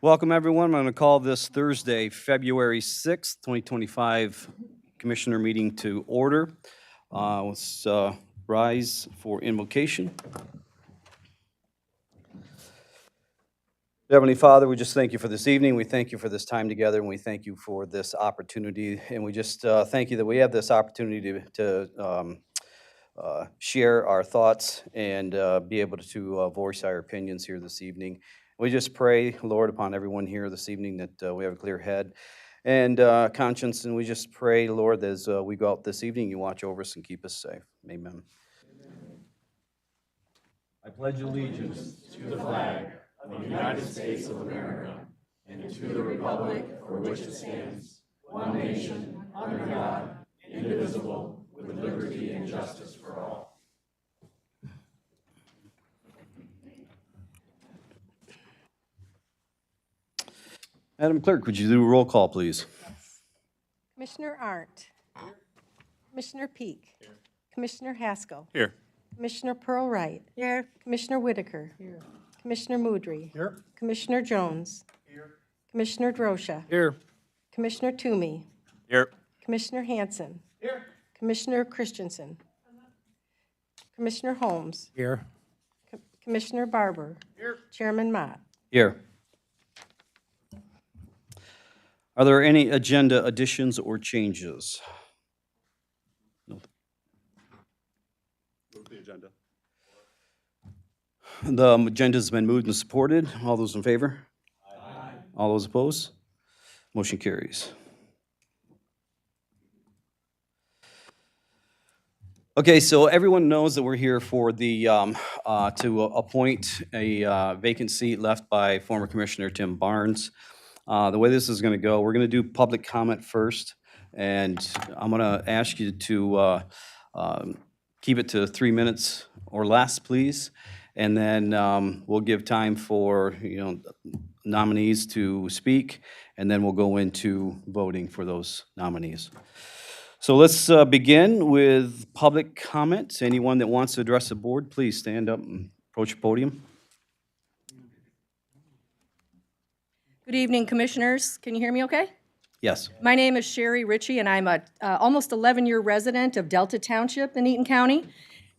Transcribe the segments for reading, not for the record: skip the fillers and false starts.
Welcome, everyone. I'm going to call this Thursday, February 6th, 2025 Commissioner meeting to order. Let's rise for invocation. Heavenly Father, we just thank you for this evening. We thank you for this time together, and we thank you for this opportunity. And we just thank you that we have this opportunity to share our thoughts and be able to voice our opinions here this evening. We just pray, Lord, upon everyone here this evening that we have a clear head and conscience, and we just pray, Lord, as we go out this evening, you watch over us and keep us safe. Amen. I pledge allegiance to the flag of the United States of America and to the republic for which it stands, one nation, under God, indivisible, with liberty and justice for all. Madam Clerk, would you do a roll call, please? Commissioner Arndt. Commissioner Peak. Commissioner Haskell. Here. Commissioner Pearl Wright. Here. Commissioner Whitaker. Here. Commissioner Moudry. Here. Commissioner Jones. Here. Commissioner Drosha. Here. Commissioner Toomey. Here. Commissioner Hanson. Here. Commissioner Christensen. Commissioner Holmes. Here. Commissioner Barber. Here. Chairman Mott. Here. Are there any agenda additions or changes? No. Move the agenda. The agenda's been moved and supported. All those in favor? Aye. All those opposed? Motion carries. Okay, so everyone knows that we're here for the, to appoint a vacant seat left by former Commissioner Tim Barnes. The way this is going to go, we're going to do public comment first, and I'm going to ask you to keep it to 3 minutes or less, please. And then we'll give time for, nominees to speak, and then we'll go into voting for those nominees. So let's begin with public comments. Anyone that wants to address the board, please stand up and approach the podium. Good evening, Commissioners. Can you hear me okay? Yes. My name is Sherry Ritchie, and I'm a almost 11-year resident of Delta Township in Eaton County.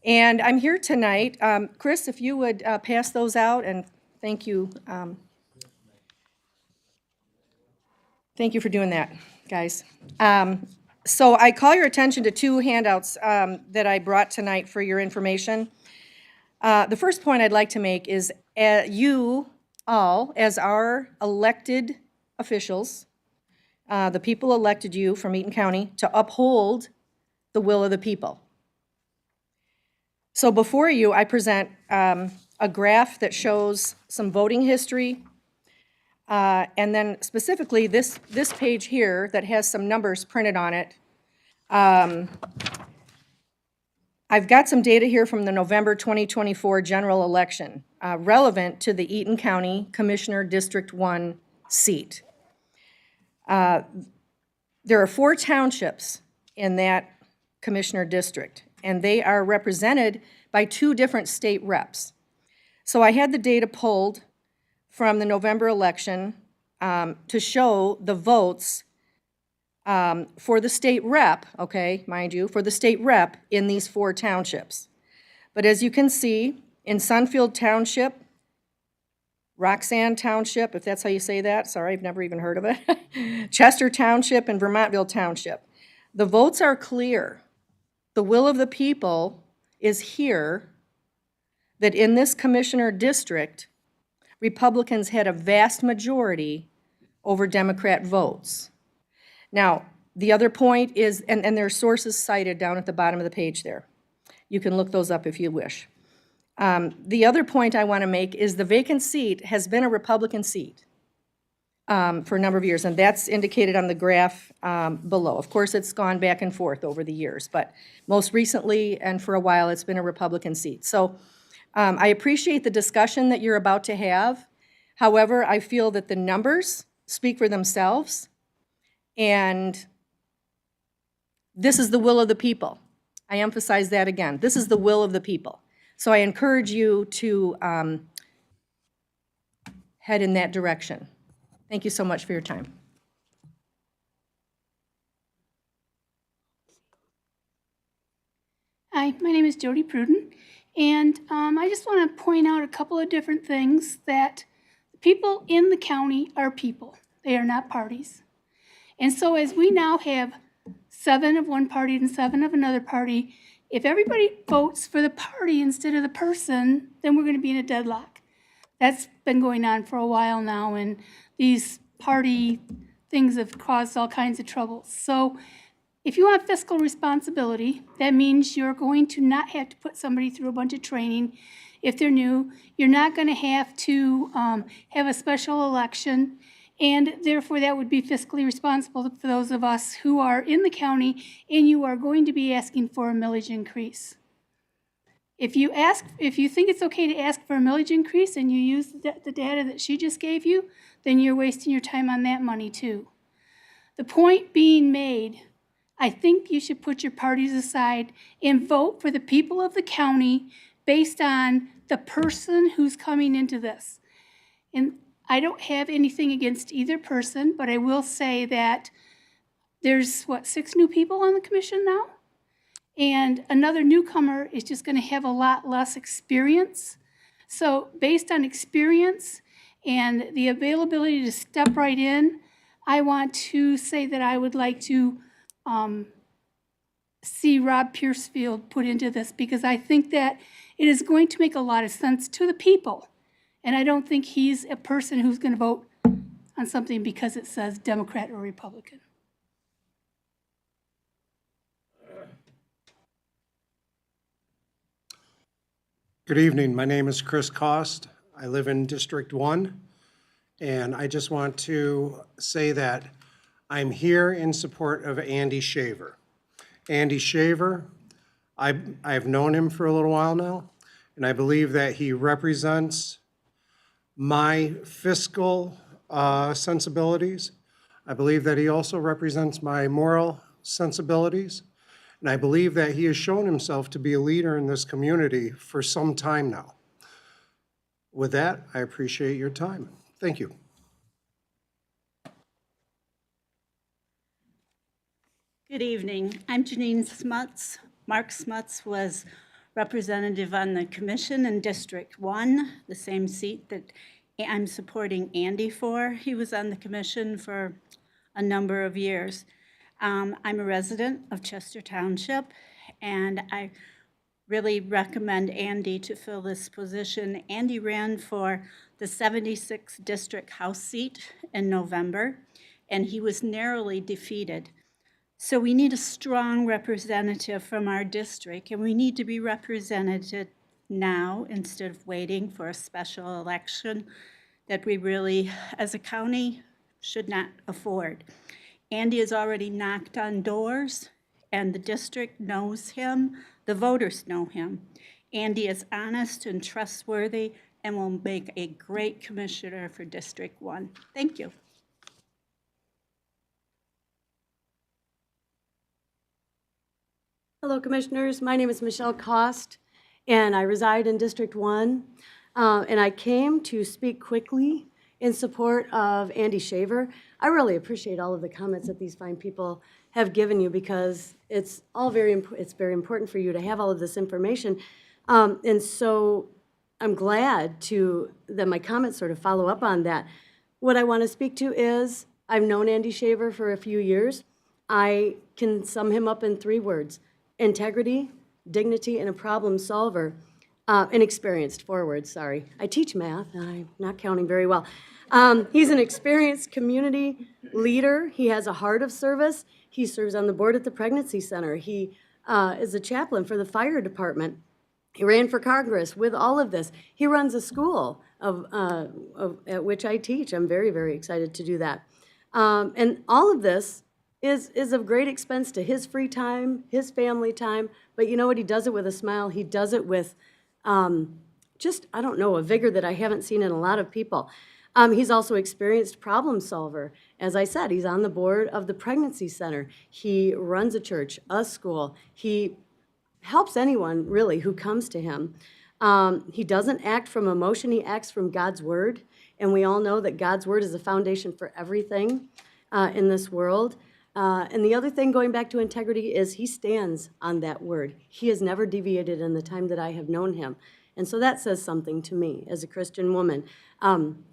And I'm here tonight. Chris, if you would pass those out, and thank you. Thank you for doing that, guys. So I call your attention to two handouts that I brought tonight for your information. The first point I'd like to make is you all, as our elected officials, the people elected you from Eaton County to uphold the will of the people. So before you, I present a graph that shows some voting history, and then specifically this page here that has some numbers printed on it. I've got some data here from the November 2024 general election relevant to the Eaton County Commissioner District 1 seat. There are 4 townships in that commissioner district, and they are represented by 2 different state reps. So I had the data pulled from the November election to show the votes for the state rep, okay, mind you, for the state rep in these 4 townships. But as you can see, in Sunfield Township, Roxanne Township, if that's how you say that, sorry, I've never even heard of it, Chester Township and Vermontville Township, the votes are clear. The will of the people is here, that in this commissioner district, Republicans had a vast majority over Democrat votes. Now, the other point is, and there are sources cited down at the bottom of the page there. You can look those up if you wish. The other point I want to make is the vacant seat has been a Republican seat for a number of years, and that's indicated on the graph below. Of course, it's gone back and forth over the years, but most recently and for a while, it's been a Republican seat. So I appreciate the discussion that you're about to have. However, I feel that the numbers speak for themselves, and this is the will of the people. I emphasize that again. This is the will of the people. So I encourage you to head in that direction. Thank you so much for your time. Hi, my name is Jody Pruden, and I just want to point out a couple of different things that the people in the county are people. They are not parties. And so as we now have 7 of one party and 7 of another party, if everybody votes for the party instead of the person, then we're going to be in a deadlock. That's been going on for a while now, and these party things have caused all kinds of trouble. So if you want fiscal responsibility, that means you're going to not have to put somebody through a bunch of training if they're new. You're not going to have to have a special election, and therefore that would be fiscally responsible for those of us who are in the county, and you are going to be asking for a millage increase. If you think it's okay to ask for a millage increase and you use the data that she just gave you, then you're wasting your time on that money too. The point being made, I think you should put your parties aside and vote for the people of the county based on the person who's coming into this. And I don't have anything against either person, but I will say that there's, 6 new people on the commission now? And another newcomer is just going to have a lot less experience. So based on experience and the availability to step right in, I want to say that I would like to see Rob Piercefield put into this, because I think that it is going to make a lot of sense to the people. And I don't think he's a person who's going to vote on something because it says Democrat or Republican. Good evening. My name is Chris Cost. I live in District 1, and I just want to say that I'm here in support of Andy Shaver. Andy Shaver, I've known him for a little while now, and I believe that he represents my fiscal sensibilities. I believe that he also represents my moral sensibilities. And I believe that he has shown himself to be a leader in this community for some time now. With that, I appreciate your time. Thank you. Good evening. I'm Janine Smuts. Mark Smuts was representative on the commission in District 1, the same seat that I'm supporting Andy for. He was on the commission for a number of years. I'm a resident of Chester Township, and I really recommend Andy to fill this position. Andy ran for the 76th District House seat in November, and he was narrowly defeated. So we need a strong representative from our district, and we need to be represented now instead of waiting for a special election that we really, as a county, should not afford. Andy has already knocked on doors, and the district knows him. The voters know him. Andy is honest and trustworthy and will make a great commissioner for District 1. Thank you. Hello, Commissioners. My name is Michelle Cost, and I reside in District 1. And I came to speak quickly in support of Andy Shaver. I really appreciate all of the comments that these fine people have given you, because it's all very important for you to have all of this information. And so I'm glad that my comments sort of follow up on that. What I want to speak to is, I've known Andy Shaver for a few years. I can sum him up in 3 words: integrity, dignity, and a problem solver. An experienced, 4 words, sorry. I teach math, and I'm not counting very well. He's an experienced community leader. He has a heart of service. He serves on the board at the Pregnancy Center. He is a chaplain for the fire department. He ran for Congress with all of this. He runs a school at which I teach. I'm very, very excited to do that. And all of this is of great expense to his free time, his family time. But you know what? He does it with a smile. He does it with just, I don't know, a vigor that I haven't seen in a lot of people. He's also experienced problem solver. As I said, he's on the board of the Pregnancy Center. He runs a church, a school. He helps anyone, really, who comes to him. He doesn't act from emotion. He acts from God's word. And we all know that God's word is the foundation for everything in this world. And the other thing, going back to integrity, is he stands on that word. He has never deviated in the time that I have known him. And so that says something to me as a Christian woman,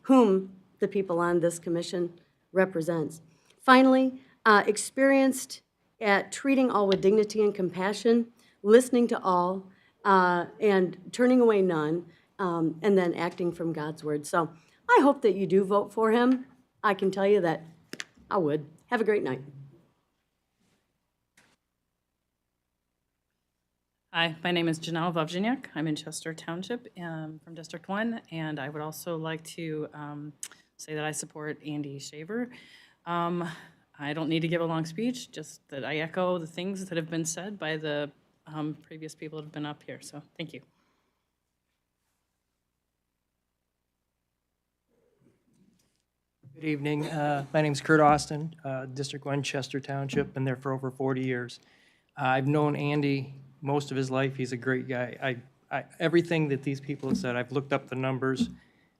whom the people on this commission represents. Finally, experienced at treating all with dignity and compassion, listening to all, and turning away none, and then acting from God's word. So I hope that you do vote for him. I can tell you that I would. Have a great night. Hi, my name is Janelle Vovjaniak. I'm in Chester Township from District 1, and I would also like to say that I support Andy Shaver. I don't need to give a long speech, just that I echo the things that have been said by the previous people that have been up here, so thank you. Good evening. My name's Kurt Austin, District 1, Chester Township, been there for over 40 years. I've known Andy most of his life. He's a great guy. Everything that these people have said, I've looked up the numbers,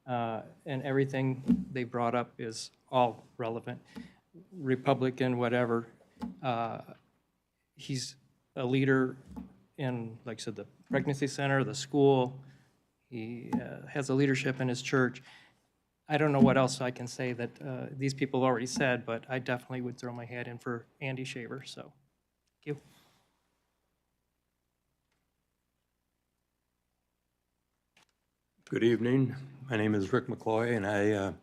and everything they brought up is all relevant. Republican, whatever. He's a leader in, like I said, the pregnancy center, the school. He has a leadership in his church. I don't know what else I can say that these people have already said, but I definitely would throw my hat in for Andy Shaver, so thank you. Good evening. My name is Rick McCloy, and I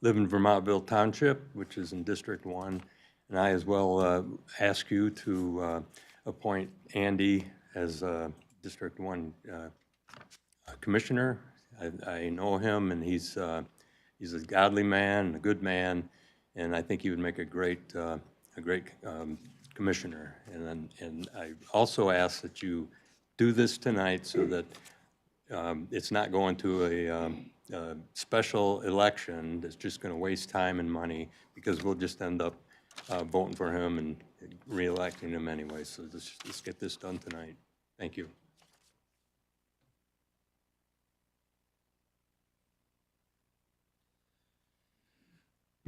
live in Vermontville Township, which is in District 1. And I as well ask you to appoint Andy as District 1 Commissioner. I know him, and he's a godly man, a good man, and I think he would make a great commissioner. And I also ask that you do this tonight so that it's not going to a special election that's just going to waste time and money, because we'll just end up voting for him and re-electing him anyway. So let's get this done tonight. Thank you.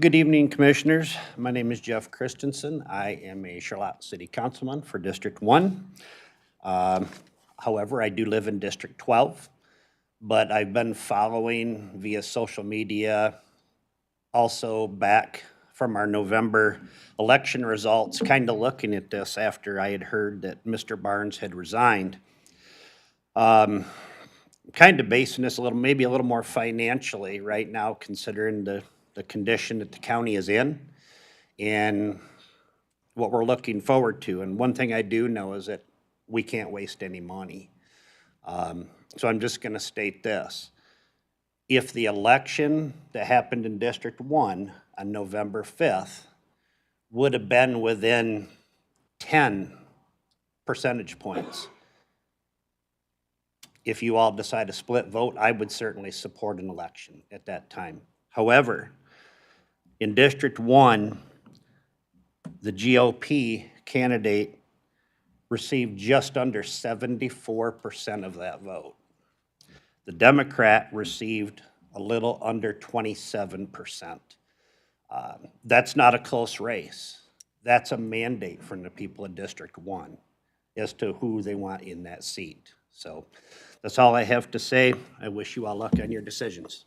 Good evening, Commissioners. My name is Jeff Christensen. I am a Charlotte City Councilman for District 1. However, I do live in District 12, but I've been following via social media, also back from our November election results, kind of looking at this after I had heard that Mr. Barnes had resigned. Kind of basing this maybe a little more financially right now, considering the condition that the county is in and what we're looking forward to. And one thing I do know is that we can't waste any money. So I'm just going to state this. If the election that happened in District 1 on November 5th would have been within 10 percentage points, if you all decide to split vote, I would certainly support an election at that time. However, in District 1, the GOP candidate received just under 74% of that vote. The Democrat received a little under 27%. That's not a close race. That's a mandate from the people of District 1 as to who they want in that seat. So that's all I have to say. I wish you all luck on your decisions.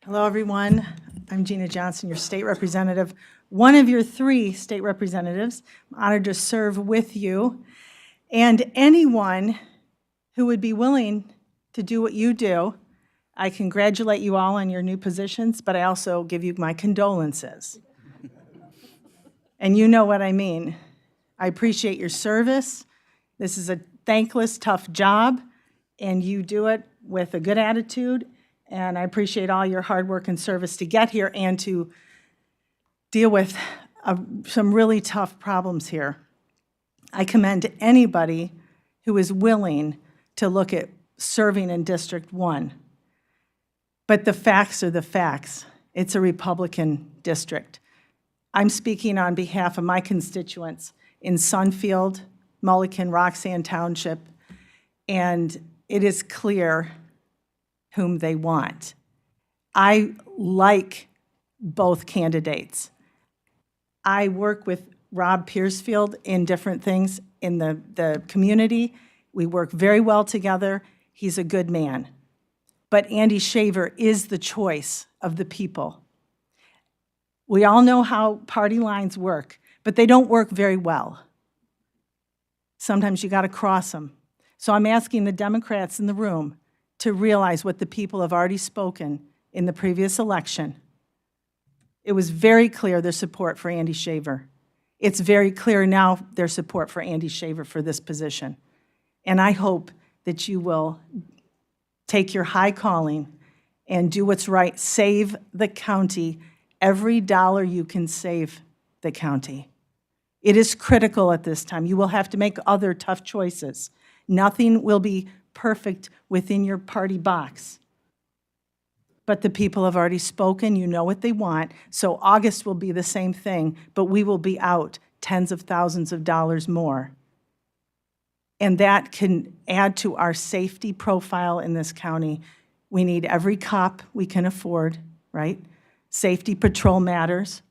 Hello, everyone. I'm Gina Johnson, your state representative, one of your 3 state representatives. I'm honored to serve with you. And anyone who would be willing to do what you do, I congratulate you all on your new positions, but I also give you my condolences. And you know what I mean. I appreciate your service. This is a thankless, tough job, and you do it with a good attitude. And I appreciate all your hard work and service to get here and to deal with some really tough problems here. I commend anybody who is willing to look at serving in District 1. But the facts are the facts. It's a Republican district. I'm speaking on behalf of my constituents, in Sunfield, Mulliken, Roxanne Township, and it is clear whom they want. I like both candidates. I work with Rob Piercefield in different things in the community. We work very well together. He's a good man. But Andy Shaver is the choice of the people. We all know how party lines work, but they don't work very well. Sometimes you got to cross them. So I'm asking the Democrats in the room to realize what the people have already spoken in the previous election. It was very clear their support for Andy Shaver. It's very clear now their support for Andy Shaver for this position. And I hope that you will take your high calling and do what's right. Save the county. Every dollar you can save the county. It is critical at this time. You will have to make other tough choices. Nothing will be perfect within your party box. But the people have already spoken. You know what they want. So August will be the same thing, but we will be out tens of thousands of dollars more. And that can add to our safety profile in this county. We need every cop we can afford, right? Safety patrol matters.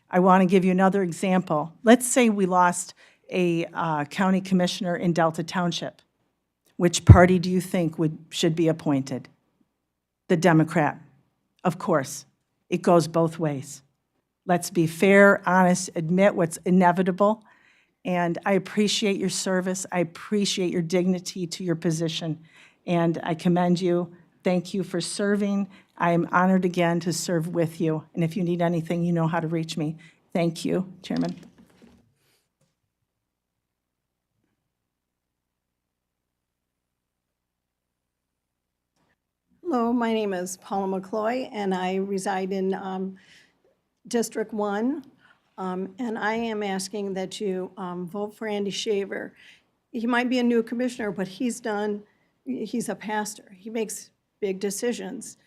I want to give you another example. Let's say we lost a county commissioner in Delta Township. Which party do you think should be appointed? The Democrat. Of course, it goes both ways. Let's be fair, honest, admit what's inevitable. And I appreciate your service. I appreciate your dignity to your position. And I commend you. Thank you for serving. I am honored again to serve with you. And if you need anything, you know how to reach me. Thank you, Chairman. Hello, my name is Paula McCloy, and I reside in District 1. And I am asking that you vote for Andy Shaver. He might be a new commissioner, but he's a pastor. He makes big decisions.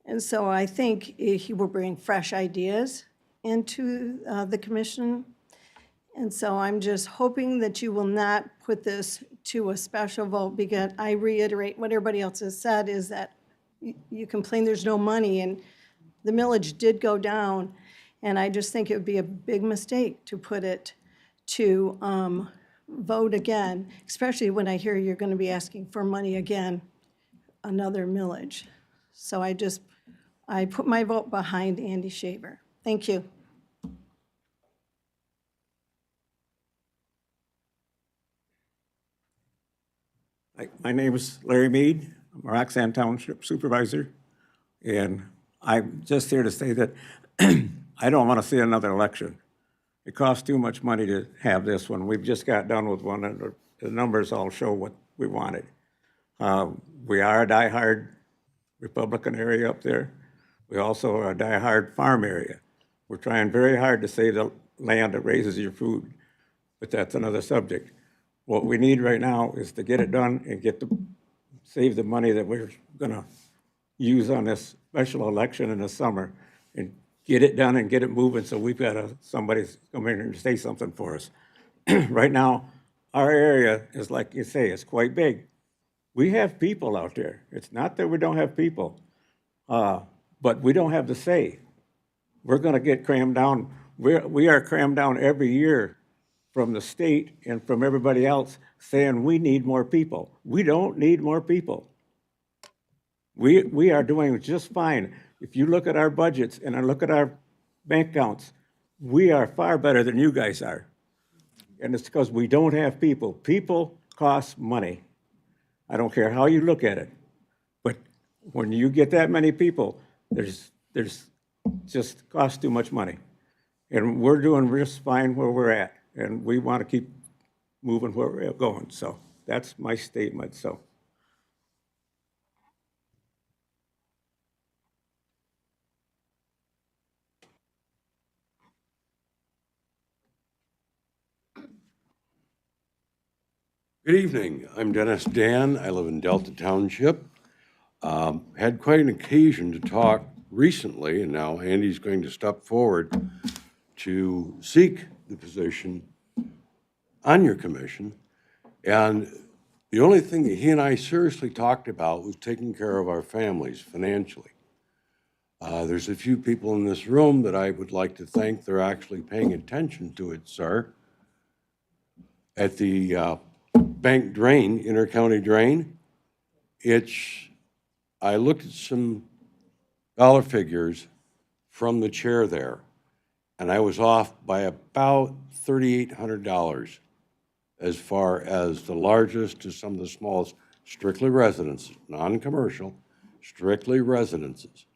And so I think he will bring fresh ideas into the commission. And so I'm just hoping that you will not put this to a special vote, because I reiterate what everybody else has said, is that you complain there's no money, and the millage did go down. And I just think it would be a big mistake to put it to vote again, especially when I hear you're going to be asking for money again, another millage. So I put my vote behind Andy Shaver. Thank you. My name is Larry Mead. I'm a Roxanne Township Supervisor. And I'm just here to say that I don't want to see another election. It costs too much money to have this one. We've just got done with one, and the numbers all show what we wanted. We are a diehard Republican area up there. We also are a diehard farm area. We're trying very hard to save the land that raises your food, but that's another subject. What we need right now is to get it done and save the money that we're gonna use on this special election in the summer, and get it done and get it moving, so we've got somebody's come in and say something for us. Right now, our area is, like you say, it's quite big. We have people out there. It's not that we don't have people, but we don't have the say. We're gonna get crammed down. We are crammed down every year from the state and from everybody else saying we need more people. We don't need more people. We are doing just fine. If you look at our budgets and I look at our bank accounts, we are far better than you guys are. And it's because we don't have people. People cost money. I don't care how you look at it. But when you get that many people, there's just costs too much money. And we're doing just fine where we're at. And we want to keep moving where we're going. So that's my statement. So. Good evening. I'm Dennis Dan. I live in Delta Township. Had quite an occasion to talk recently, and now Andy's going to step forward to seek the position on your commission. And the only thing that he and I seriously talked about was taking care of our families financially. There's a few people in this room that I would like to thank. They're actually paying attention to it, sir. At the bank drain, intercounty drain, I looked at some dollar figures from the chair there, and I was off by about $3,800 as far as the largest to some of the smallest, strictly residences, non-commercial, strictly residences.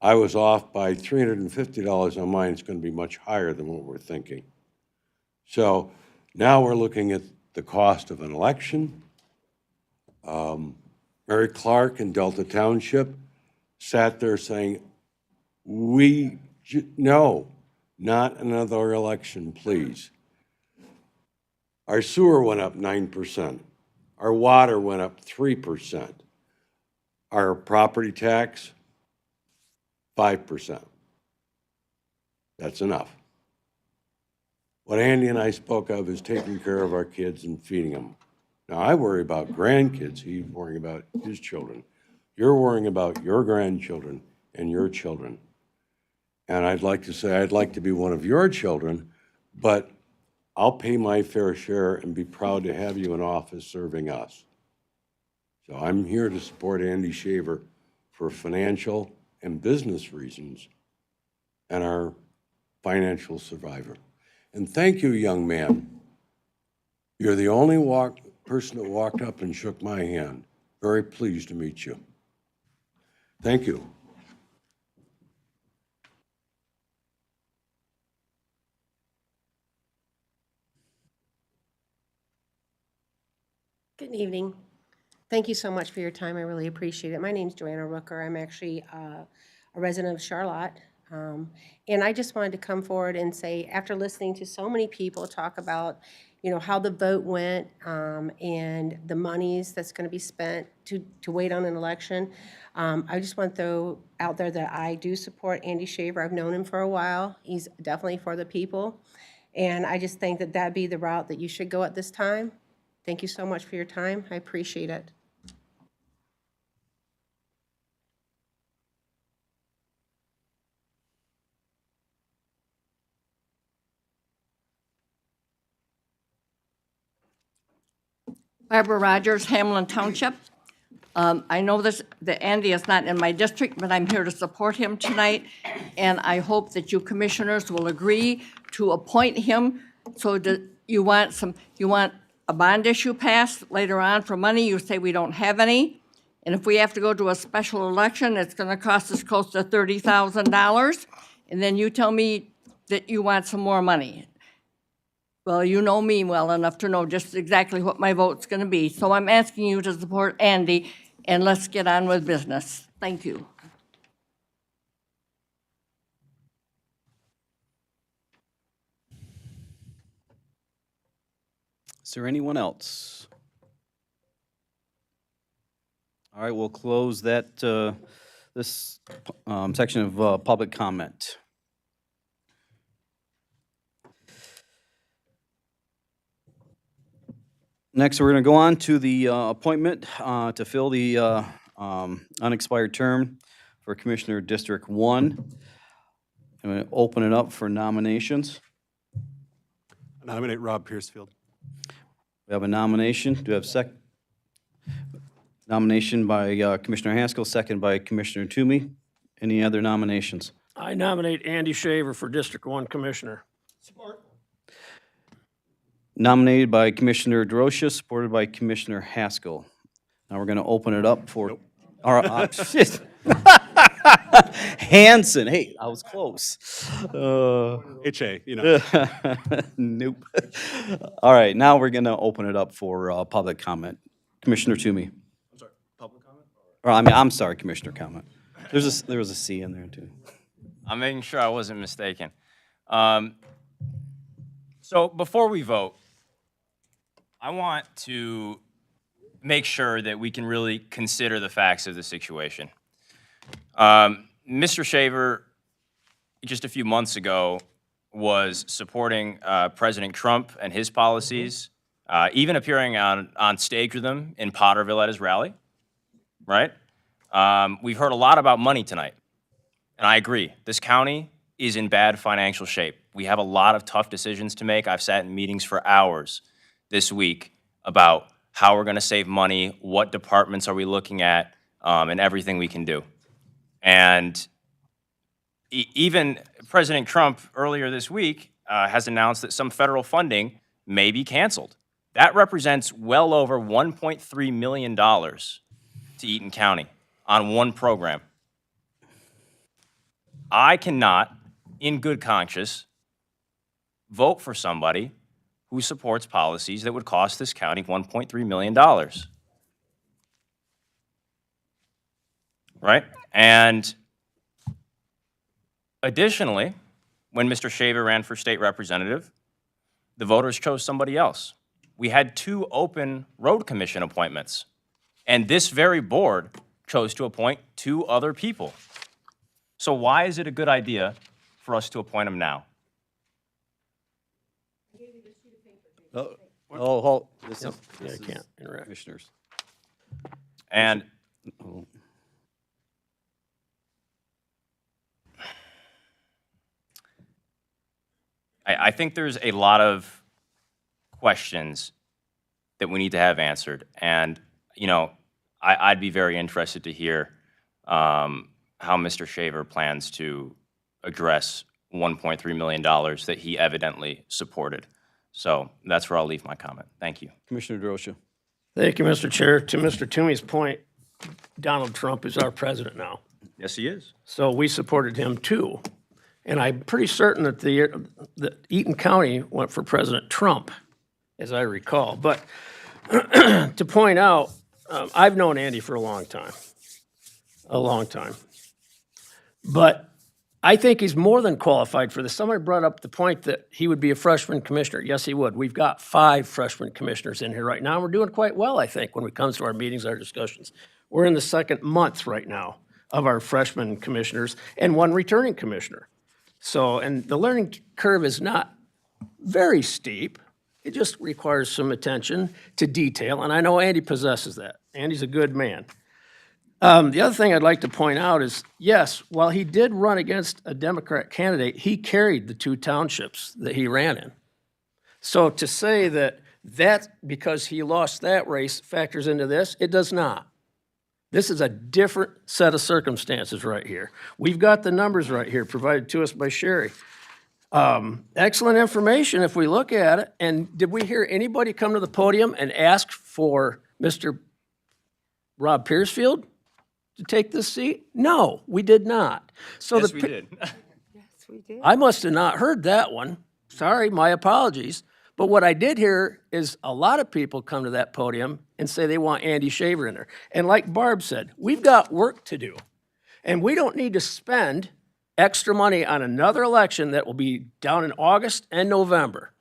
I was off by $350 on mine. It's going to be much higher than what we're thinking. So now we're looking at the cost of an election. Mary Clark in Delta Township sat there saying, no, not another election, please. Our sewer went up 9%. Our water went up 3%. Our property tax, 5%. That's enough. What Andy and I spoke of is taking care of our kids and feeding them. Now, I worry about grandkids. He's worrying about his children. You're worrying about your grandchildren and your children. And I'd like to say I'd like to be one of your children, but I'll pay my fair share and be proud to have you in office serving us. So I'm here to support Andy Shaver for financial and business reasons and our financial survivor. And thank you, young man. You're the only person that walked up and shook my hand. Very pleased to meet you. Thank you. Good evening. Thank you so much for your time. I really appreciate it. My name's Joanna Rooker. I'm actually a resident of Charlotte. And I just wanted to come forward and say, after listening to so many people talk about, how the vote went and the monies that's going to be spent to wait on an election, I just want to throw out there that I do support Andy Shaver. I've known him for a while. He's definitely for the people. And I just think that that'd be the route that you should go at this time. Thank you so much for your time. I appreciate it. Barbara Rogers, Hamlin Township. I know that Andy is not in my district, but I'm here to support him tonight. And I hope that you commissioners will agree to appoint him. So that you want a bond issue passed later on for money. You say we don't have any. And if we have to go to a special election, it's going to cost us close to $30,000. And then you tell me that you want some more money. Well, you know me well enough to know just exactly what my vote's going to be. So I'm asking you to support Andy, and let's get on with business. Thank you. Is there anyone else? All right, we'll close that, this section of public comment. Next, we're going to go on to the appointment to fill the unexpired term for Commissioner District 1. I'm going to open it up for nominations. I nominate Rob Piercefield. We have a nomination. Do we have nomination by Commissioner Haskell, second by Commissioner Toomey. Any other nominations? I nominate Andy Shaver for District 1 Commissioner. Support. Nominated by Commissioner DeRosa, supported by Commissioner Haskell. Now we're going to open it up for. Nope. All right, shit. Hanson, hey, I was close. HA, you know. Nope. All right, now we're going to open it up for public comment. Commissioner Toomey. I'm sorry, public comment? Or I'm sorry, Commissioner comment. There was a C in there too. I'm making sure I wasn't mistaken. So before we vote, I want to make sure that we can really consider the facts of the situation. Mr. Shaver, just a few months ago, was supporting President Trump and his policies, even appearing on stage with him in Potterville at his rally, right? We've heard a lot about money tonight, and I agree. This county is in bad financial shape. We have a lot of tough decisions to make. I've sat in meetings for hours this week about how we're going to save money, what departments are we looking at, and everything we can do. And even President Trump earlier this week has announced that some federal funding may be canceled. That represents well over $1.3 million to Eaton County on one program. I cannot, in good conscience, vote for somebody who supports policies that would cost this county $1.3 million. Right? And additionally, when Mr. Shaver ran for state representative, the voters chose somebody else. We had 2 open road commission appointments, and this very board chose to appoint 2 other people. So why is it a good idea for us to appoint them now? Hold. This is Yeah, I can't interact. Commissioners. And I think there's a lot of questions that we need to have answered. And, you know, I'd be very interested to hear how Mr. Shaver plans to address $1.3 million that he evidently supported. So that's where I'll leave my comment. Thank you. Commissioner DeRosa. Thank you, Mr. Chair. To Mr. Toomey's point, Donald Trump is our president now. Yes, he is. So we supported him too. And I'm pretty certain that the Eaton County went for President Trump, as I recall. But to point out, I've known Andy for a long time. But I think he's more than qualified for this. Somebody brought up the point that he would be a freshman commissioner. Yes, he would. We've got 5 freshman commissioners in here right now. We're doing quite well, I think, when it comes to our meetings, our discussions. We're in the 2nd month right now of our freshman commissioners and 1 returning commissioner. So, and the learning curve is not very steep. It just requires some attention to detail, and I know Andy possesses that. Andy's a good man. The other thing I'd like to point out is, yes, while he did run against a Democrat candidate, he carried the 2 townships that he ran in. So to say that because he lost that race factors into this, it does not. This is a different set of circumstances right here. We've got the numbers right here provided to us by Sherry. Excellent information if we look at it. And did we hear anybody come to the podium and ask for Mr. Rob Piercefield to take this seat? No, we did not. So Yes, we did. I must have not heard that one. Sorry, my apologies. But what I did hear is a lot of people come to that podium and say they want Andy Shaver in there. And like Barb said, we've got work to do. And we don't need to spend extra money on another election that will be down in August and November.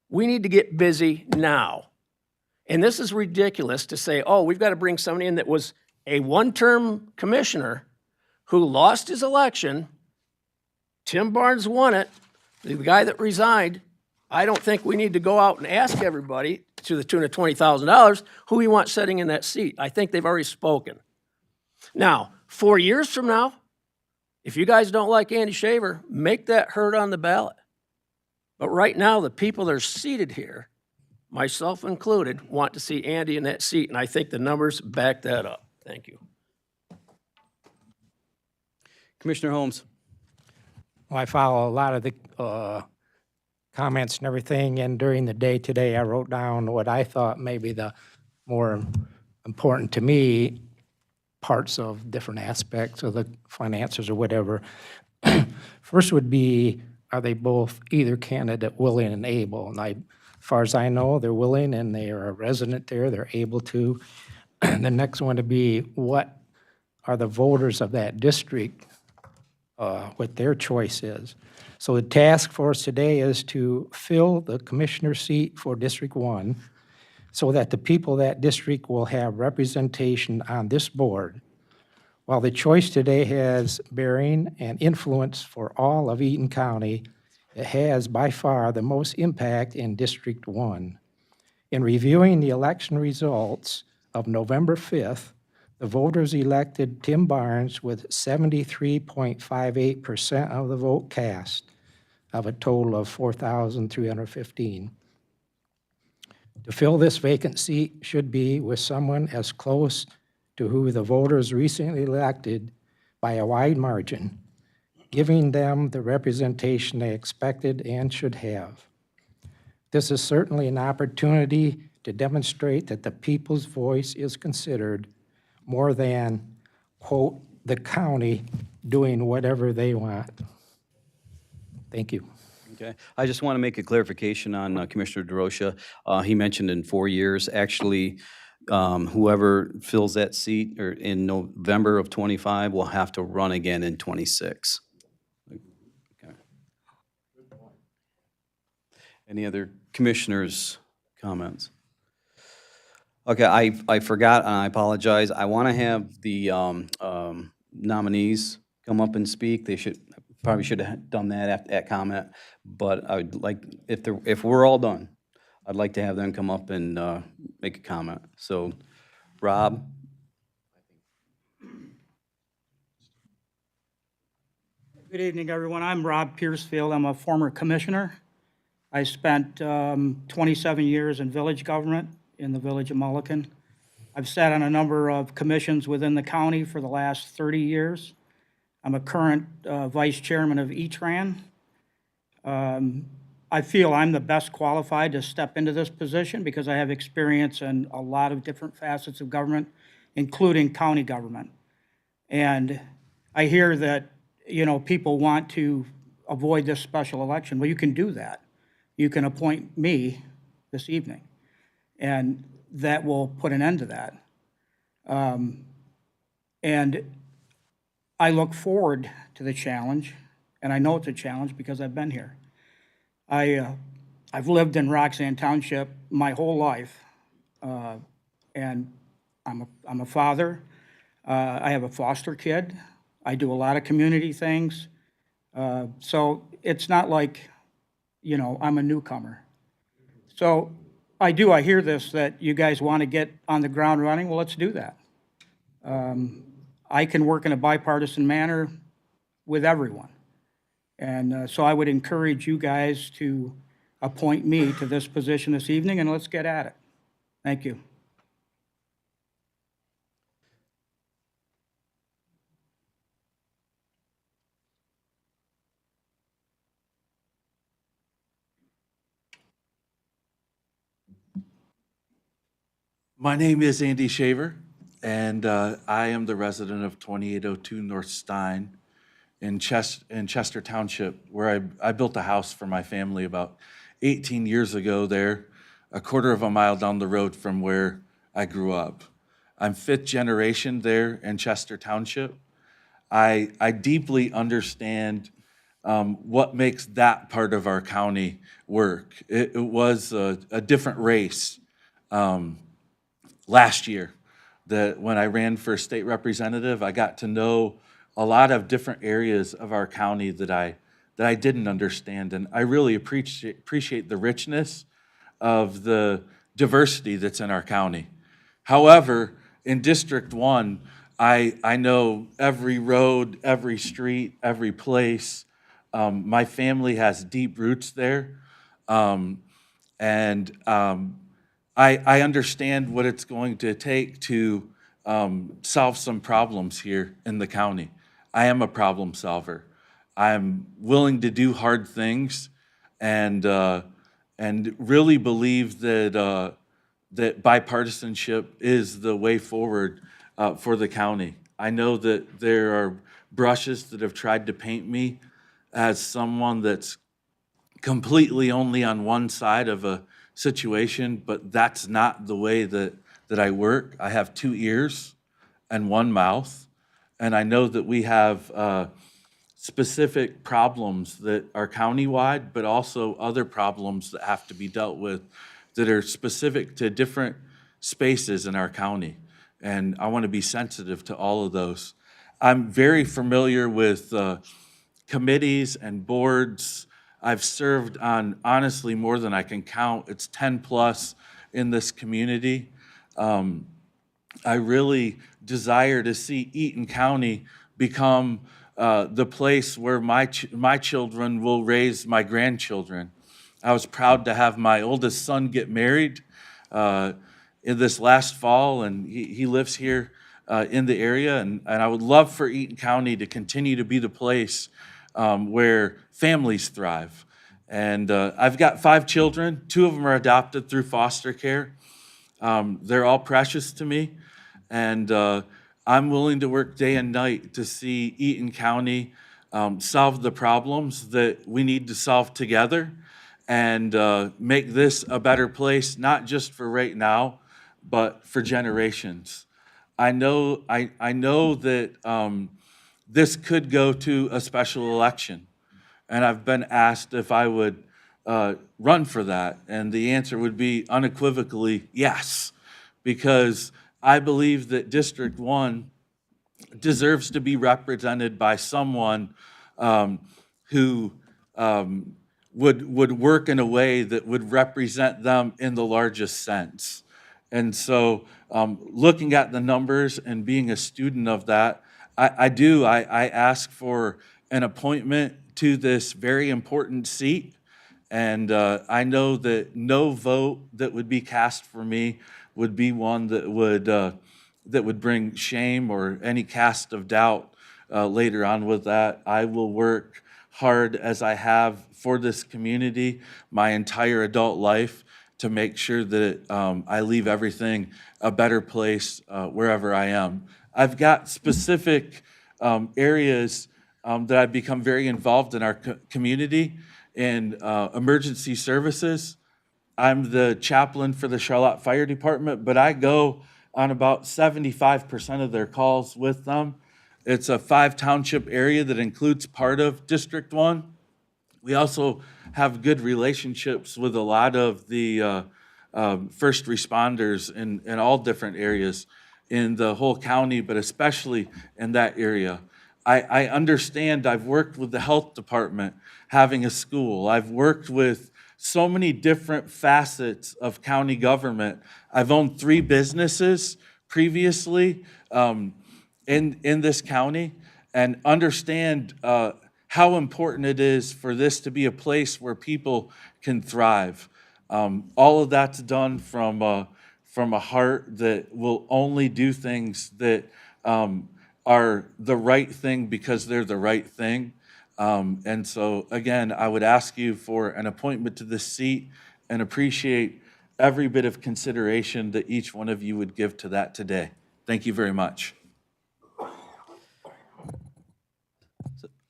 We need to get busy now. And this is ridiculous to say, oh, we've got to bring somebody in that was a 1-term commissioner who lost his election. Tim Barnes won it, the guy that resigned. I don't think we need to go out and ask everybody to the tune of $20,000 who we want sitting in that seat. I think they've already spoken. Now, 4 years from now, if you guys don't like Andy Shaver, make that heard on the ballot. But right now, the people that are seated here, myself included, want to see Andy in that seat, and I think the numbers back that up. Thank you. Commissioner Holmes. Well, I follow a lot of the comments and everything, and during the day today, I wrote down what I thought maybe the more important to me parts of different aspects of the finances or whatever. First would be, are they both, either candidate, willing and able? And as far as I know, they're willing and they are a resident there, they're able to. The next one to be, what are the voters of that district, what their choice is? So the task for us today is to fill the commissioner seat for District 1 so that the people of that district will have representation on this board. While the choice today has bearing and influence for all of Eaton County, It has by far the most impact in District 1. In reviewing the election results of November 5th, the voters elected Tim Barnes with 73.58% of the vote cast, of a total of 4,315. To fill this vacant seat should be with someone as close to who the voters recently elected by a wide margin, giving them the representation they expected and should have. This is certainly an opportunity to demonstrate that the people's voice is considered more than, quote, the county doing whatever they want. Thank you. Okay, I just want to make a clarification on Commissioner DeRosa. He mentioned in 4 years. Actually, whoever fills that seat or in November of '25 will have to run again in '26. Okay. Any other commissioners' comments? Okay, I forgot, and I apologize. I want to have the nominees come up and speak. They probably should have done that at comment, but I would like, if we're all done, I'd like to have them come up and make a comment. So, Rob? Good evening, everyone. I'm Rob Piercefield. I'm a former commissioner. I spent 27 years in village government in the village of Mulliken. I've sat on a number of commissions within the county for the last 30 years. I'm a current vice chairman of E-Tran. I feel I'm the best qualified to step into this position because I have experience in a lot of different facets of government, including county government. And I hear that, you know, people want to avoid this special election. Well, you can do that. You can appoint me this evening, and that will put an end to that. And I look forward to the challenge, and I know it's a challenge because I've been here. I've lived in Roxanne Township my whole life, and I'm a father. I have a foster kid. I do a lot of community things. So it's not like, you know, I'm a newcomer. So I hear this, that you guys want to get on the ground running. Well, let's do that. I can work in a bipartisan manner with everyone. And so I would encourage you guys to appoint me to this position this evening, and let's get at it. Thank you. My name is Andy Shaver, and I am the resident of 2802 North Stein in Chester Township, where I built a house for my family about 18 years ago there, a quarter of a mile down the road from where I grew up. I'm fifth generation there in Chester Township. I deeply understand what makes that part of our county work. It was a different race last year. That when I ran for state representative, I got to know a lot of different areas of our county that I didn't understand, and I really appreciate the richness of the diversity that's in our county. However, in District 1, I know every road, every street, every place. My family has deep roots there, and I understand what it's going to take to solve some problems here in the county. I am a problem solver. I'm willing to do hard things, and really believe that that bipartisanship is the way forward for the county. I know that there are brushes that have tried to paint me as someone that's completely only on one side of a situation, but that's not the way that I work. I have 2 ears and 1 mouth, and I know that we have specific problems that are countywide, but also other problems that have to be dealt with that are specific to different spaces in our county. And I want to be sensitive to all of those. I'm very familiar with committees and boards I've served on honestly more than I can count. It's 10+ in this community. I really desire to see Eaton County become the place where my children will raise my grandchildren. I was proud to have my oldest son get married in this last fall, and he lives here in the area. And I would love for Eaton County to continue to be the place where families thrive. And I've got 5 children. 2 of them are adopted through foster care. They're all precious to me. And I'm willing to work day and night to see Eaton County solve the problems that we need to solve together and make this a better place, not just for right now, but for generations. I know that this could go to a special election, and I've been asked if I would run for that, and the answer would be unequivocally yes, because I believe that District 1 deserves to be represented by someone who would work in a way that would represent them in the largest sense. And so looking at the numbers and being a student of that, I ask for an appointment to this very important seat. And I know that no vote that would be cast for me would be one that would bring shame or any cast of doubt later on with that. I will work hard, as I have for this community my entire adult life, to make sure that I leave everything a better place wherever I am. I've got specific areas that I've become very involved in our community in emergency services. I'm the chaplain for the Charlotte Fire Department, but I go on about 75% of their calls with them. It's a 5-township area that includes part of District 1. We also have good relationships with a lot of the first responders in all different areas in the whole county, but especially in that area. I understand. I've worked with the health department having a school. I've worked with so many different facets of county government. I've owned 3 businesses previously in this county, and understand how important it is for this to be a place where people can thrive. All of that's done from a heart that will only do things that are the right thing because they're the right thing. And so, again, I would ask you for an appointment to this seat and appreciate every bit of consideration that each one of you would give to that today. Thank you very much.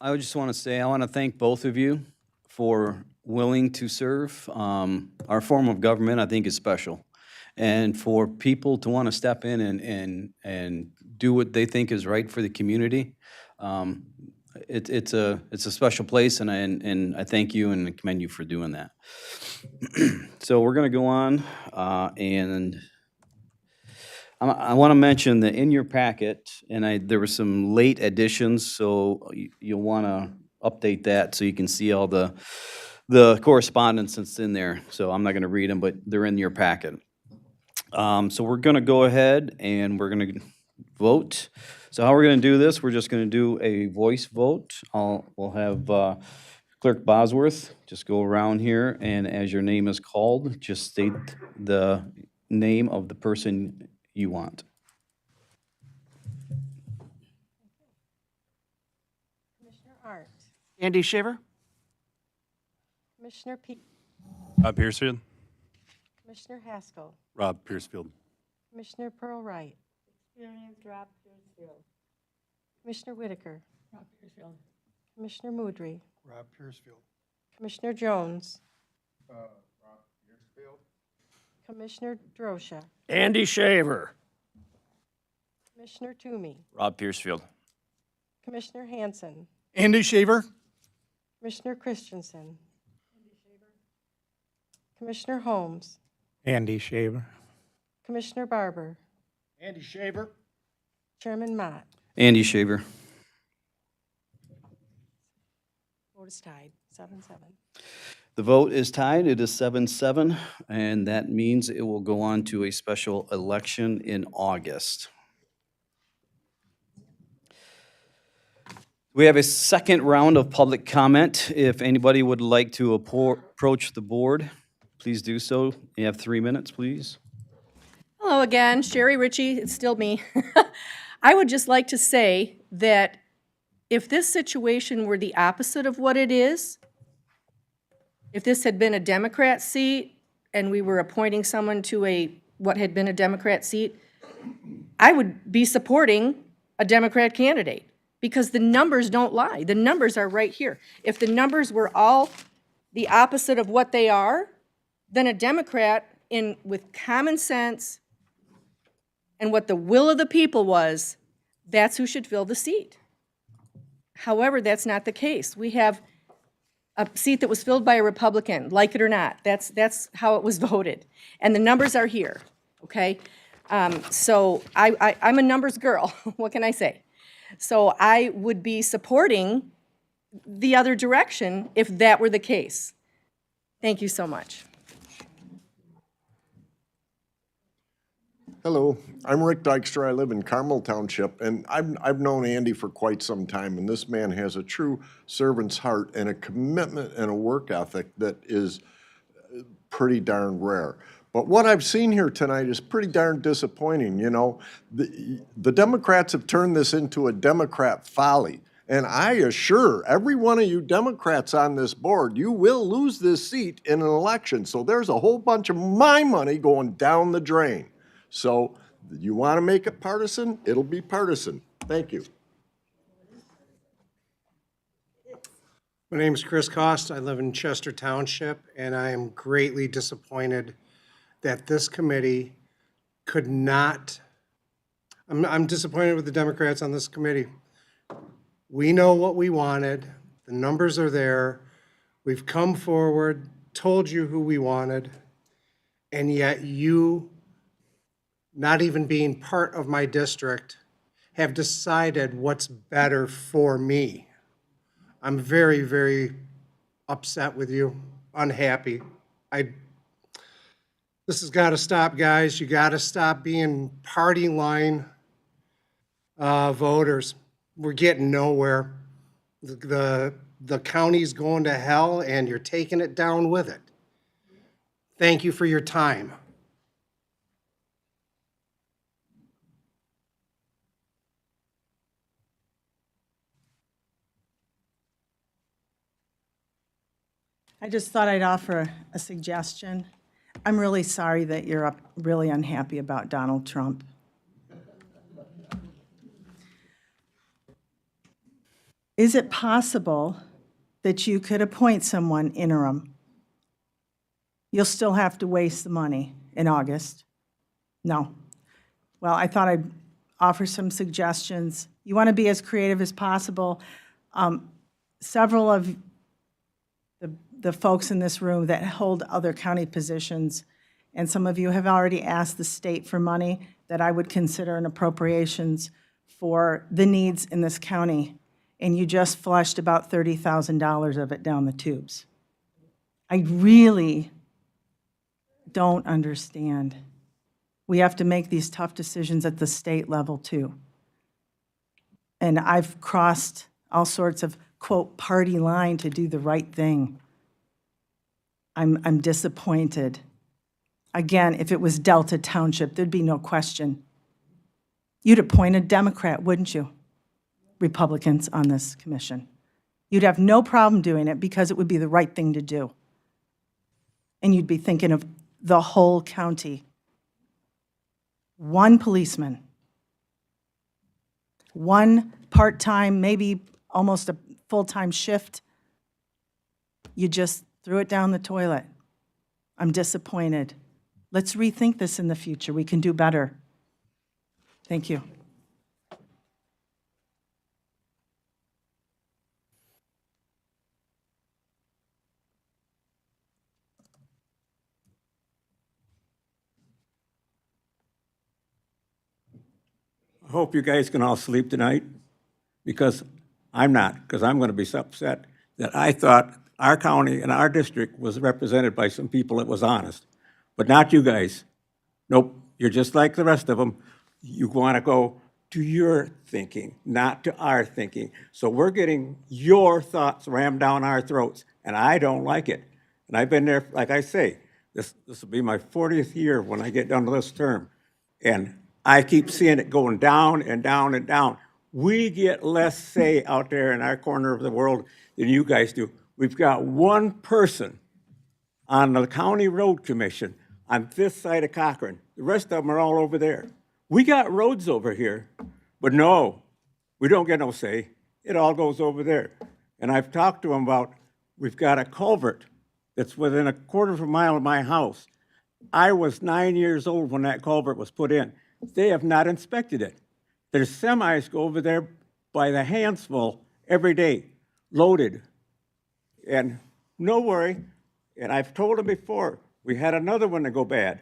I would just want to say, I want to thank both of you for willing to serve. Our form of government, I think, is special. And for people to want to step in and do what they think is right for the community, it's a special place, and I thank you and commend you for doing that. So we're going to go on, and I want to mention that in your packet, and there were some late additions, so you'll want to update that so you can see all the correspondence that's in there. So I'm not going to read them, but they're in your packet. So we're going to go ahead and we're going to vote. So how we're going to do this, we're just going to do a voice vote. We'll have Clerk Bosworth just go around here, and as your name is called, just state the name of the person you want. Commissioner Arndt. Andy Shaver. Commissioner Pete. Rob Piercefield. Commissioner Haskell. Rob Piercefield. Commissioner Pearl Wright. Experienced Rob Piercefield. Commissioner Whitaker. Rob Piercefield. Commissioner Moudry. Rob Piercefield. Commissioner Jones. Rob Piercefield. Commissioner Drosha. Andy Shaver. Commissioner Toomey. Rob Piercefield. Commissioner Hanson. Andy Shaver. Commissioner Christensen. Commissioner Holmes. Andy Shaver. Commissioner Barber. Andy Shaver. Chairman Mott. Andy Shaver. Vote is tied, 7-7. The vote is tied. It is 7-7, and that means it will go on to a special election in August. We have a second round of public comment. If anybody would like to approach the board, please do so. You have 3 minutes, please. Hello again, Sherry Ritchie, it's still me. I would just like to say that if this situation were the opposite of what it is, if this had been a Democrat seat and we were appointing someone to what had been a Democrat seat, I would be supporting a Democrat candidate because the numbers don't lie. The numbers are right here. If the numbers were all the opposite of what they are, then a Democrat with common sense and what the will of the people was, that's who should fill the seat. However, that's not the case. We have a seat that was filled by a Republican, like it or not. That's how it was voted. And the numbers are here, okay? So I'm a numbers girl. What can I say? So I would be supporting the other direction if that were the case. Thank you so much. Hello, I'm Rick Dykstra. I live in Carmel Township, and I've known Andy for quite some time, and this man has a true servant's heart and a commitment and a work ethic that is pretty darn rare. But what I've seen here tonight is pretty darn disappointing, you know. The Democrats have turned this into a Democrat folly, and I assure every one of you Democrats on this board, you will lose this seat in an election. So there's a whole bunch of my money going down the drain. So you want to make it partisan? It'll be partisan. Thank you. My name is Chris Cost. I live in Chester Township, and I am greatly disappointed that this committee could not, I'm disappointed with the Democrats on this committee. We know what we wanted. The numbers are there. We've come forward, told you who we wanted, and yet you, not even being part of my district, have decided what's better for me. I'm very, very upset with you, unhappy. This has got to stop, guys. You got to stop being party line voters. We're getting nowhere. The county's going to hell, and you're taking it down with it. Thank you for your time. I just thought I'd offer a suggestion. I'm really sorry that you're really unhappy about Donald Trump. Is it possible that you could appoint someone interim? You'll still have to waste the money in August. No. Well, I thought I'd offer some suggestions. You want to be as creative as possible. Several of the folks in this room that hold other county positions, and some of you have already asked the state for money that I would consider an appropriations for the needs in this county, and you just flushed about $30,000 of it down the tubes. I really don't understand. We have to make these tough decisions at the state level too. And I've crossed all sorts of, quote, party line to do the right thing. I'm disappointed. Again, if it was Delta Township, there'd be no question. You'd appoint a Democrat, wouldn't you? Republicans on this commission. You'd have no problem doing it because it would be the right thing to do. And you'd be thinking of the whole county. One policeman, one part-time, maybe almost a full-time shift. You just threw it down the toilet. I'm disappointed. Let's rethink this in the future. We can do better. Thank you. I hope you guys can all sleep tonight, because I'm not, because I'm going to be so upset that I thought our county and our district was represented by some people that was honest, but not you guys. Nope, you're just like the rest of them. You want to go to your thinking, not to our thinking. So we're getting your thoughts rammed down our throats, and I don't like it. And I've been there, like I say, this will be my 40th year when I get done with this term. And I keep seeing it going down and down and down. We get less say out there in our corner of the world than you guys do. We've got one person on the County Road Commission on this side of Cochrane. The rest of them are all over there. We got roads over here, but no, we don't get no say. It all goes over there. And I've talked to them about, we've got a culvert that's within a quarter of a mile of my house. I was 9 years old when that culvert was put in. They have not inspected it. There's semis go over there by the handful every day, loaded. And no worry, and I've told them before, we had another one to go bad.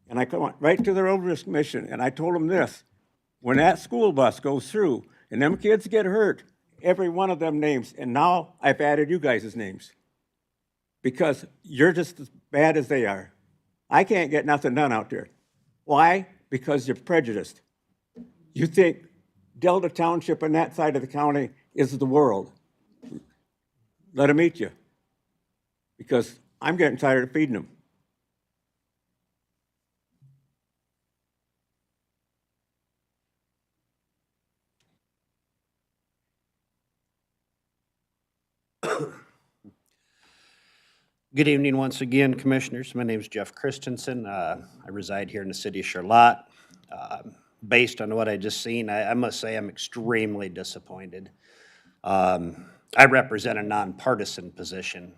And I went right to the Road Risk Commission, and I told them this: when that school bus goes through and them kids get hurt, every one of them names, and now I've added you guys' names, because you're just as bad as they are. I can't get nothing done out there. Why? Because you're prejudiced. You think Delta Township and that side of the county is the world. Let them eat you, because I'm getting tired of feeding them. Good evening once again, Commissioners. My name is Jeff Christensen. I reside here in the city of Charlotte. Based on what I just seen, I must say I'm extremely disappointed. I represent a nonpartisan position,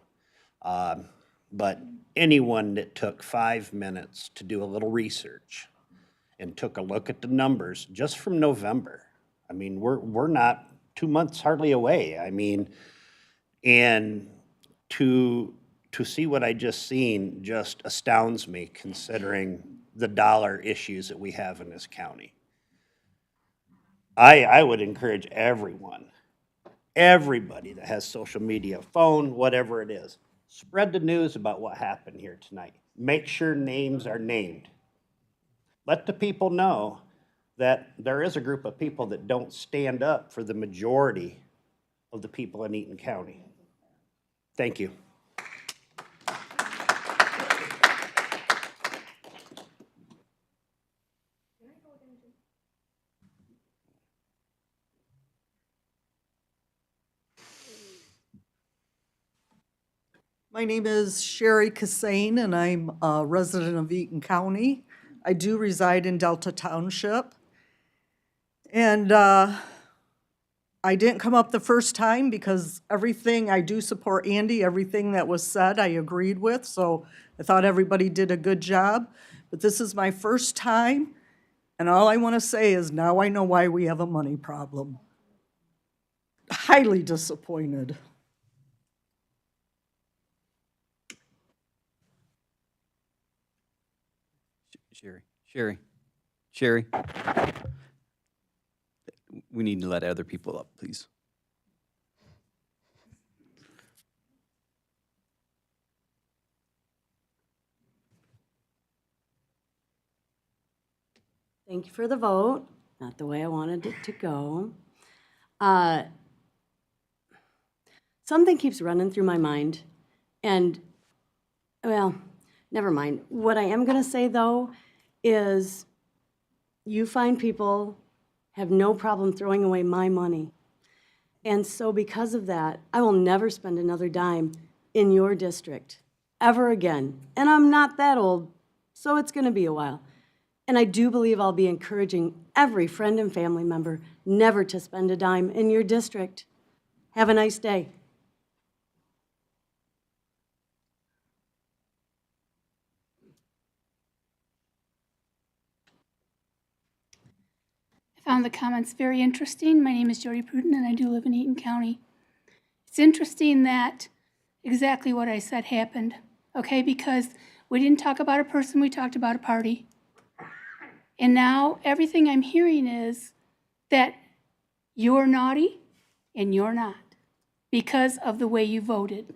but anyone that took 5 minutes to do a little research and took a look at the numbers just from November, I mean, we're not 2 months hardly away. I mean, and to see what I just seen just astounds me, considering the dollar issues that we have in this county. I would encourage everyone, everybody that has social media, phone, whatever it is, spread the news about what happened here tonight. Make sure names are named. Let the people know that there is a group of people that don't stand up for the majority of the people in Eaton County. Thank you. My name is Sherry Cassane, and I'm a resident of Eaton County. I do reside in Delta Township. And I didn't come up the first time because everything, I do support Andy, everything that was said I agreed with, so I thought everybody did a good job. But this is my first time, and all I want to say is now I know why we have a money problem. Highly disappointed. Sherry. We need to let other people up, please. Thank you for the vote. Not the way I wanted it to go. Something keeps running through my mind, and, well, never mind. What I am going to say, though, is you fine people have no problem throwing away my money. And so because of that, I will never spend another dime in your district ever again. And I'm not that old, so it's going to be a while. And I do believe I'll be encouraging every friend and family member never to spend a dime in your district. Have a nice day. I found the comments very interesting. My name is Jody Pruden, and I do live in Eaton County. It's interesting that exactly what I said happened, okay? Because we didn't talk about a person, we talked about a party. And now everything I'm hearing is that you're naughty and you're not because of the way you voted.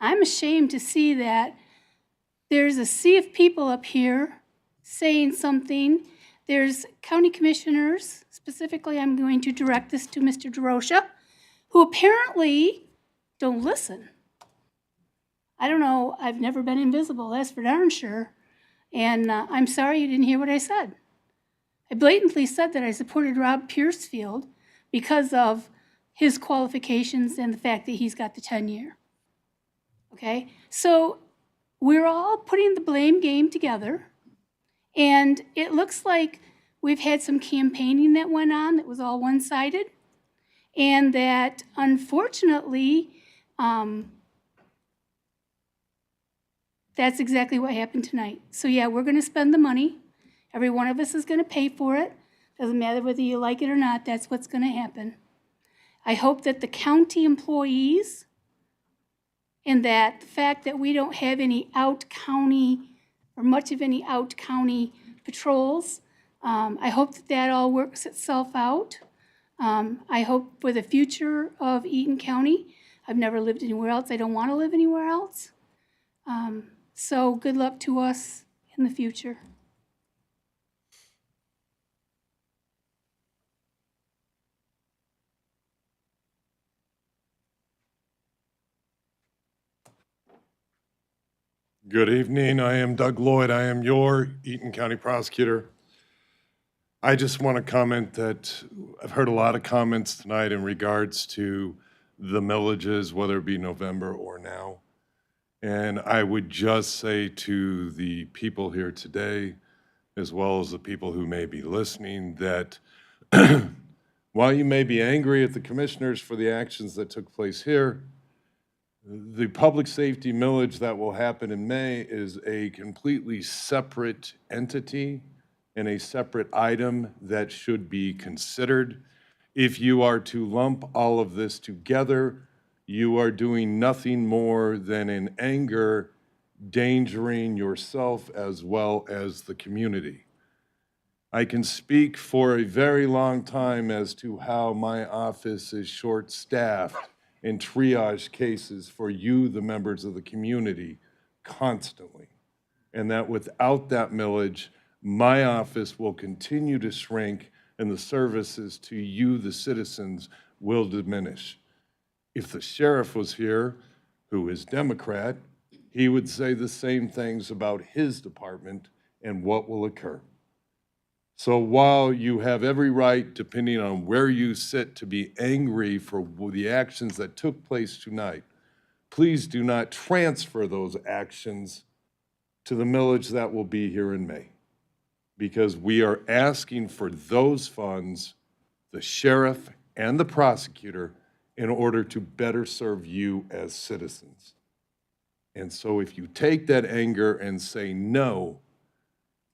I'm ashamed to see that there's a sea of people up here saying something. There's county commissioners, specifically I'm going to direct this to Mr. DeRosa, who apparently don't listen. I don't know, I've never been invisible, that's for darn sure. And I'm sorry you didn't hear what I said. I blatantly said that I supported Rob Piercefield because of his qualifications and the fact that he's got the 10-year. Okay, so we're all putting the blame game together, and it looks like we've had some campaigning that went on that was all one-sided, and that unfortunately, that's exactly what happened tonight. So yeah, we're gonna spend the money. Every one of us is gonna pay for it. Doesn't matter whether you like it or not, that's what's gonna happen. I hope that the county employees and that the fact that we don't have any out-county or much of any out-county patrols, I hope that that all works itself out. I hope for the future of Eaton County. I've never lived anywhere else. I don't want to live anywhere else. So good luck to us in the future. Good evening. I am Doug Lloyd. I am your Eaton County prosecutor. I just want to comment that I've heard a lot of comments tonight in regards to the millages, whether it be November or now. And I would just say to the people here today, as well as the people who may be listening, that while you may be angry at the commissioners for the actions that took place here, the public safety millage that will happen in May is a completely separate entity and a separate item that should be considered. If you are to lump all of this together, you are doing nothing more than in anger, endangering yourself as well as the community. I can speak for a very long time as to how my office is short-staffed and triage cases for you, the members of the community, constantly. And that without that millage, my office will continue to shrink and the services to you, the citizens, will diminish. If the sheriff was here, who is Democrat, he would say the same things about his department and what will occur. So while you have every right, depending on where you sit, to be angry for the actions that took place tonight, please do not transfer those actions to the millage that will be here in May. Because we are asking for those funds, the sheriff and the prosecutor, in order to better serve you as citizens. And so if you take that anger and say no,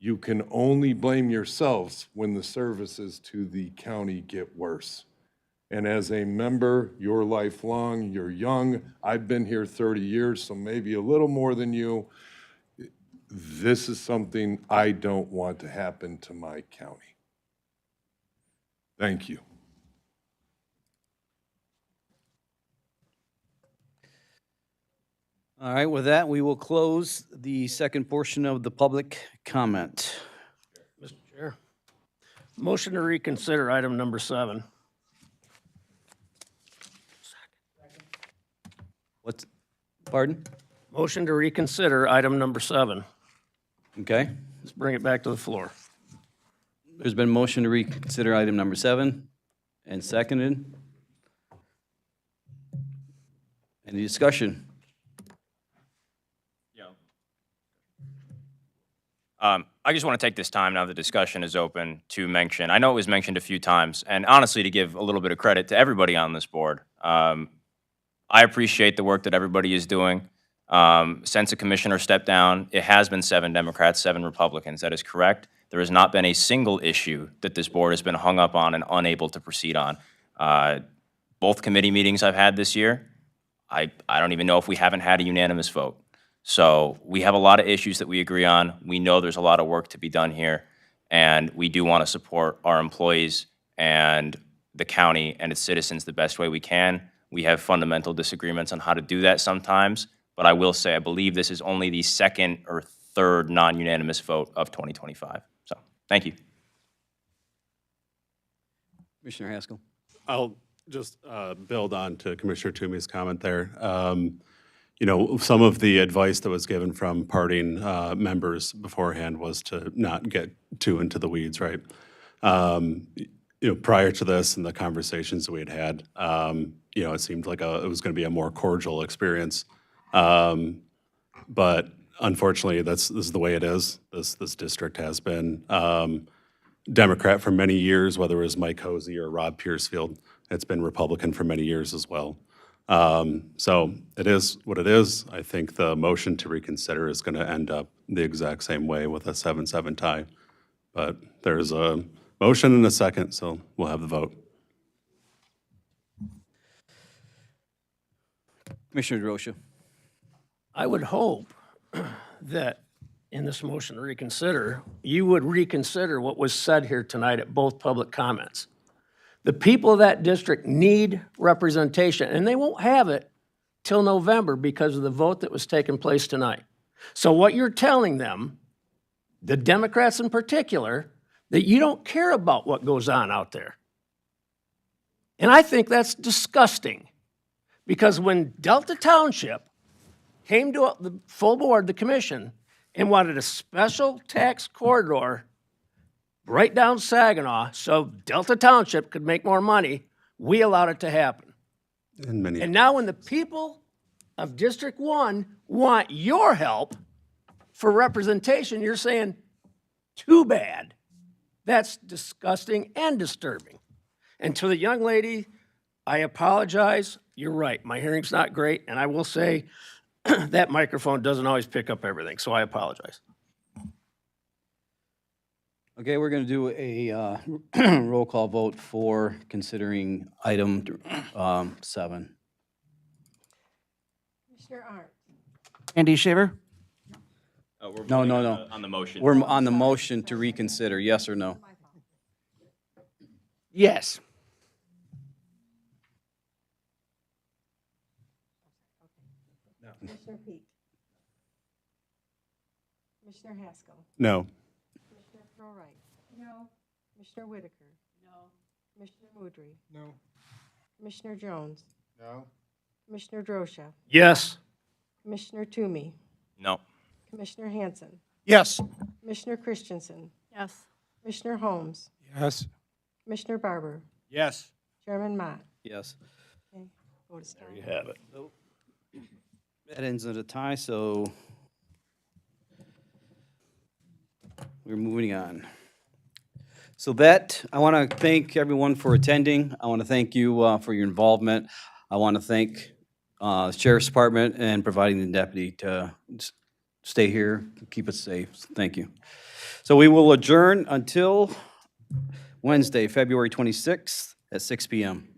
you can only blame yourselves when the services to the county get worse. And as a member, you're lifelong, you're young. I've been here 30 years, so maybe a little more than you. This is something I don't want to happen to my county. Thank you. All right, with that, we will close the second portion of the public comment. Mr. Chair. Motion to reconsider item number 7. What's, pardon? Motion to reconsider item number 7. Okay. Let's bring it back to the floor. There's been a motion to reconsider item number 7 and seconded. Any discussion? I just want to take this time now the discussion is open to mention, I know it was mentioned a few times, and honestly to give a little bit of credit to everybody on this board. I appreciate the work that everybody is doing. Since a commissioner stepped down, it has been 7 Democrats, 7 Republicans. That is correct. There has not been a single issue that this board has been hung up on and unable to proceed on. Both committee meetings I've had this year, I don't even know if we haven't had a unanimous vote. So we have a lot of issues that we agree on. We know there's a lot of work to be done here, and we do want to support our employees and the county and its citizens the best way we can. We have fundamental disagreements on how to do that sometimes, but I will say I believe this is only the second or third non-unanimous vote of 2025. So, thank you. Commissioner Haskell. I'll just build on to Commissioner Toomey's comment there. You know, some of the advice that was given from parting members beforehand was to not get too into the weeds, right? You know, prior to this and the conversations that we had, you know, it seemed like it was going to be a more cordial experience. But unfortunately, this is the way it is. This district has been Democrat for many years, whether it was Mike Hosey or Rob Piercefield. It's been Republican for many years as well. So it is what it is. I think the motion to reconsider is going to end up the exact same way with a 7-7 tie. But there's a motion and a second, so we'll have the vote. Commissioner DeRosa. I would hope that in this motion to reconsider, you would reconsider what was said here tonight at both public comments. The people of that district need representation, and they won't have it till November because of the vote that was taking place tonight. So what you're telling them, the Democrats in particular, that you don't care about what goes on out there. And I think that's disgusting, because when Delta Township came to the full board, the commission, and wanted a special tax corridor right down Saginaw so Delta Township could make more money, we allowed it to happen. And now when the people of District 1 want your help for representation, you're saying, too bad. That's disgusting and disturbing. And to the young lady, I apologize. You're right. My hearing's not great, and I will say that microphone doesn't always pick up everything, so I apologize. Okay, we're going to do a roll call vote for considering item 7. Commissioner Arndt. Andy Shaver? No. On the motion. We're on the motion to reconsider, yes or no? Yes. Commissioner Peak. Commissioner Haskell. No. Commissioner Pearl-Wright. No. Commissioner Whitaker. No. Commissioner Moudry. No. Commissioner Jones. No. Commissioner Drosha. Yes. Commissioner Toomey. No. Commissioner Hanson. Yes. Commissioner Christensen. Yes. Commissioner Holmes. Yes. Commissioner Barber. Yes. Chairman Mott. Yes. Okay, vote is There down. you have it. That ends at a tie, so we're moving on. So that, I want to thank everyone for attending. I want to thank you for your involvement. I want to thank the Sheriff's Department and providing the deputy to stay here, keep us safe. Thank you. So we will adjourn until Wednesday, February 26th at 6 p.m.